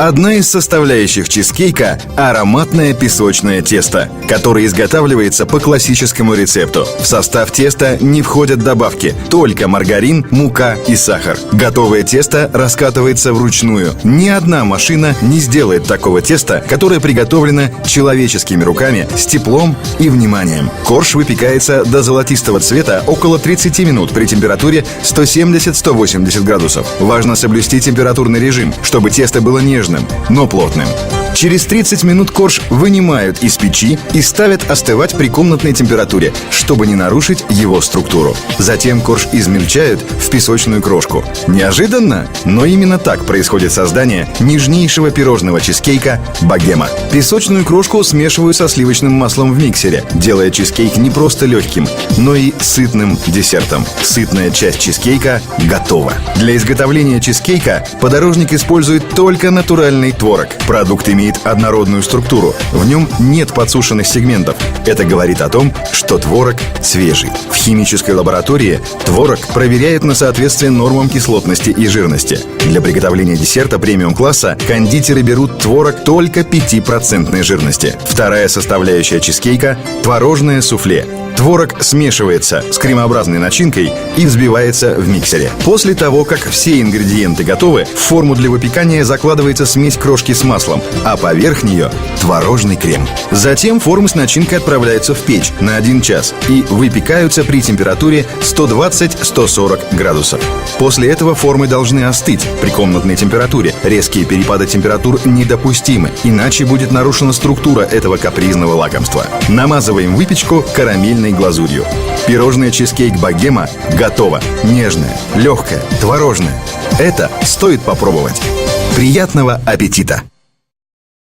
Одна из составляющих чизкейка – ароматное песочное тесто, которое изготавливается по классическому рецепту. В состав теста не входят добавки, только маргарин, мука и сахар. Готовое тесто раскатывается вручную. Ни одна машина не сделает такого теста, которое приготовлено человеческими руками с теплом и вниманием. Корж выпекается до золотистого цвета около 30 минут при температуре 170-180 градусов. Важно соблюсти температурный режим, чтобы тесто было нежным, но плотным. Через 30 минут корж вынимают из печи и ставят остывать при комнатной температуре, чтобы не нарушить его структуру. Затем корж измельчают в песочную крошку. Неожиданно, но именно так происходит создание нежнейшего пирожного чизкейка богема. Песочную крошку смешивают со сливочным маслом в миксере, делая чизкейк не просто легким, но и сытным десертом. Сытная часть чизкейка готова. Для изготовления чизкейка подорожник использует только натуральный творог. Продукт имеет однородную структуру. В нем нет подсушенных сегментов. Это говорит о том, что творог свежий. В химической лаборатории творог проверяют на соответствие нормам кислотности и жирности. Для приготовления десерта премиум-класса кондитеры берут творог только 5% жирности. Вторая составляющая чизкейка – творожное суфле. Творог смешивается с кремообразной начинкой и взбивается в миксере. После того, как все ингредиенты готовы, в форму для выпекания закладывается смесь крошки с маслом, а поверх нее творожный крем. Затем формы с начинкой отправляются в печь на 1 час и выпекаются при температуре 120-140 градусов. После этого формы должны остыть при комнатной температуре. Резкие перепады температур недопустимы, иначе будет нарушена структура этого капризного лакомства. Намазываем выпечку карамельной глазурью. Пирожное чизкейк богема готово. Нежное, легкое, творожное. Это стоит попробовать. Приятного аппетита!